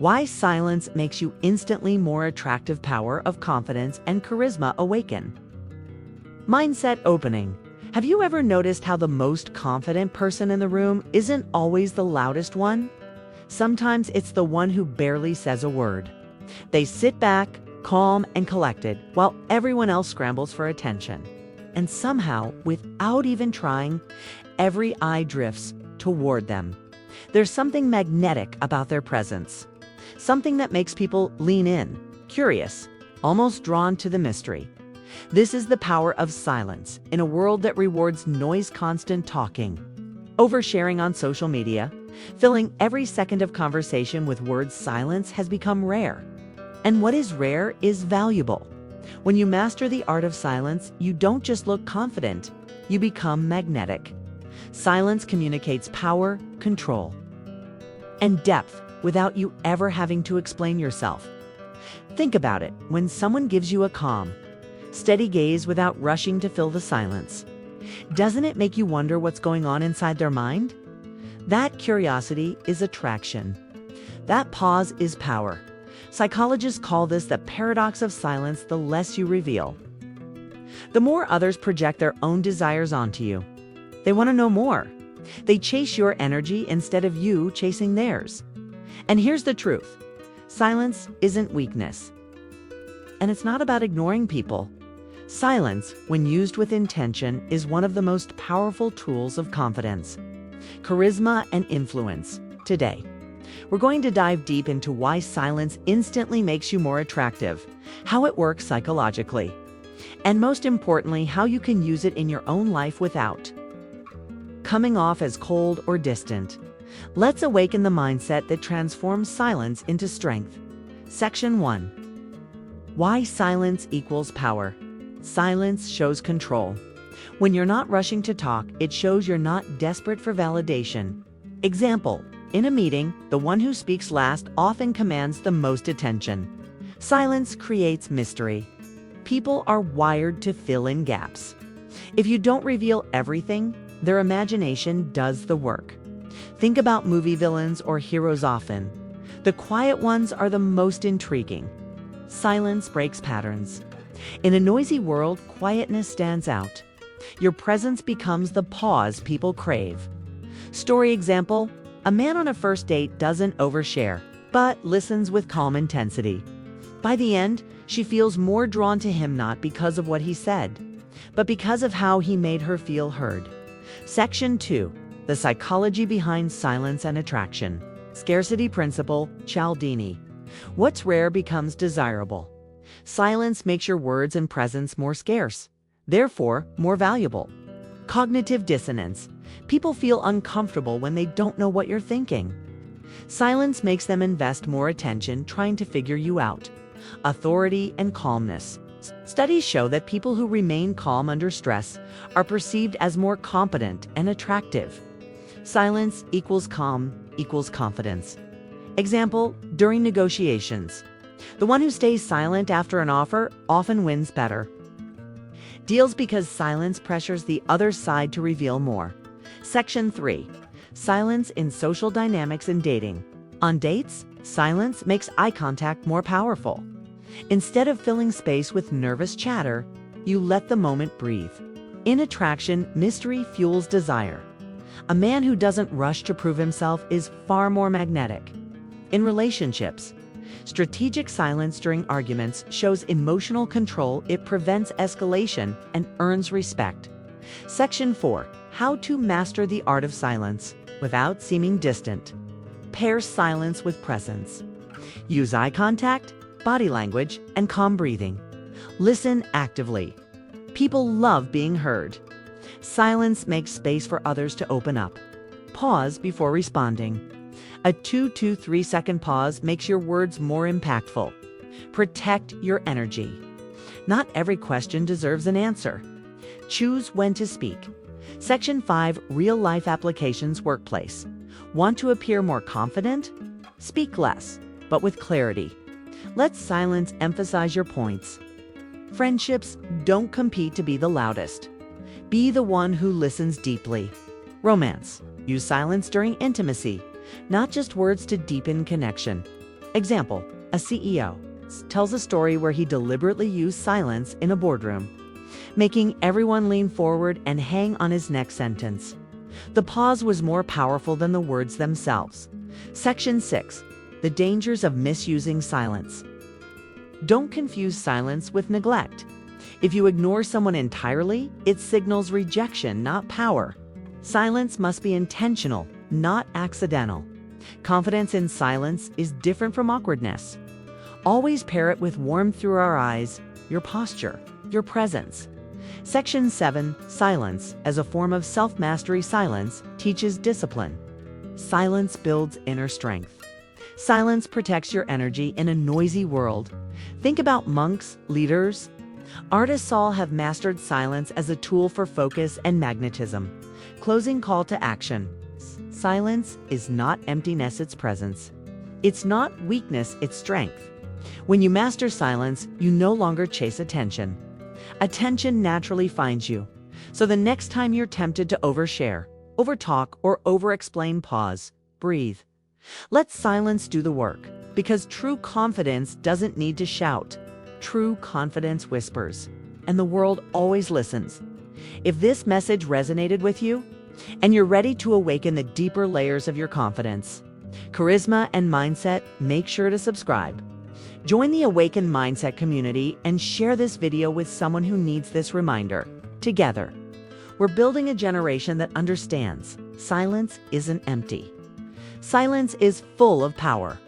Why silence makes you instantly more attractive. Power of confidence and charisma awaken. Mindset opening. Have you ever noticed how the most confident person in the room isn't always the loudest one? Sometimes it's the one who barely says a word. They sit back, calm and collected, while everyone else scrambles for attention. And somehow, without even trying, every eye drifts toward them. There's something magnetic about their presence. Something that makes people lean in, curious, almost drawn to the mystery. This is the power of silence in a world that rewards noise, constant talking, oversharing on social media, filling every second of conversation with words. Silence has become rare. And what is rare is valuable. When you master the art of silence, you don't just look confident, you become magnetic. Silence communicates power, control, and depth without you ever having to explain yourself. Think about it. When someone gives you a calm, steady gaze without rushing to fill the silence, doesn't it make you wonder what's going on inside their mind? That curiosity is attraction. That pause is power. Psychologists call this the paradox of silence. The less you reveal, the more others project their own desires onto you. They want to know more. They chase your energy instead of you chasing theirs. And here's the truth. Silence isn't weakness. And it's not about ignoring people. Silence, when used with intention, is one of the most powerful tools of confidence, charisma, and influence. Today, we're going to dive deep into why silence instantly makes you more attractive, how it works psychologically, and most importantly, how you can use it in your own life without coming off as cold or distant. Let's awaken the mindset that transforms silence into strength. Section 1. Why silence equals power. Silence shows control. When you're not rushing to talk, it shows you're not desperate for validation. Example, in a meeting, the one who speaks last often commands the most attention. Silence creates mystery. People are wired to fill in gaps. If you don't reveal everything, their imagination does the work. Think about movie villains or heroes. Often, the quiet ones are the most intriguing. Silence breaks patterns. In a noisy world, quietness stands out. Your presence becomes the pause people crave. Story example, a man on a first date doesn't overshare, but listens with calm intensity. By the end, she feels more drawn to him not because of what he said, but because of how he made her feel heard. Section 2. The psychology behind silence and attraction. Scarcity principle, Cialdini. What's rare becomes desirable. Silence makes your words and presence more scarce, therefore more valuable. Cognitive dissonance. People feel uncomfortable when they don't know what you're thinking. Silence makes them invest more attention trying to figure you out. Authority and calmness. Studies show that people who remain calm under stress are perceived as more competent and attractive. Silence equals calm equals confidence. Example, during negotiations, the one who stays silent after an offer often wins better deals because silence pressures the other side to reveal more. Section 3. Silence in social dynamics and dating. On dates, silence makes eye contact more powerful. Instead of filling space with nervous chatter, you let the moment breathe. In attraction, mystery fuels desire. A man who doesn't rush to prove himself is far more magnetic. In relationships, strategic silence during arguments shows emotional control. It prevents escalation and earns respect. Section 4. How to master the art of silence without seeming distant. Pair silence with presence. Use eye contact, body language, and calm breathing. Listen actively. People love being heard. Silence makes space for others to open up. Pause before responding. A 2 to 3 second pause makes your words more impactful. Protect your energy. Not every question deserves an answer. Choose when to speak. Section 5. Real-life applications. Workplace. Want to appear more confident? Speak less, but with clarity. Let silence emphasize your points. Friendships don't compete to be the loudest. Be the one who listens deeply. Romance. Use silence during intimacy, not just words to deepen connection. Example, a CEO tells a story where he deliberately used silence in a boardroom, making everyone lean forward and hang on his next sentence. The pause was more powerful than the words themselves. Section 6. The dangers of misusing silence. Don't confuse silence with neglect. If you ignore someone entirely, it signals rejection, not power. Silence must be intentional, not accidental. Confidence in silence is different from awkwardness. Always pair it with warmth through our eyes, your posture, your presence. Section 7. Silence as a form of self-mastery. Silence teaches discipline. Silence builds inner strength. Silence protects your energy in a noisy world. Think about monks, leaders. Artists all have mastered silence as a tool for focus and magnetism. Closing call to action. Silence is not emptiness, it's presence. It's not weakness, it's strength. When you master silence, you no longer chase attention. Attention naturally finds you. So the next time you're tempted to overshare, overtalk, or over-explain, pause, breathe. Let silence do the work, because true confidence doesn't need to shout. True confidence whispers, and the world always listens. If this message resonated with you, and you're ready to awaken the deeper layers of your confidence, charisma, and mindset, make sure to subscribe. Join the Awaken Mindset community and share this video with someone who needs this reminder. Together, we're building a generation that understands silence isn't empty. Silence is full of power.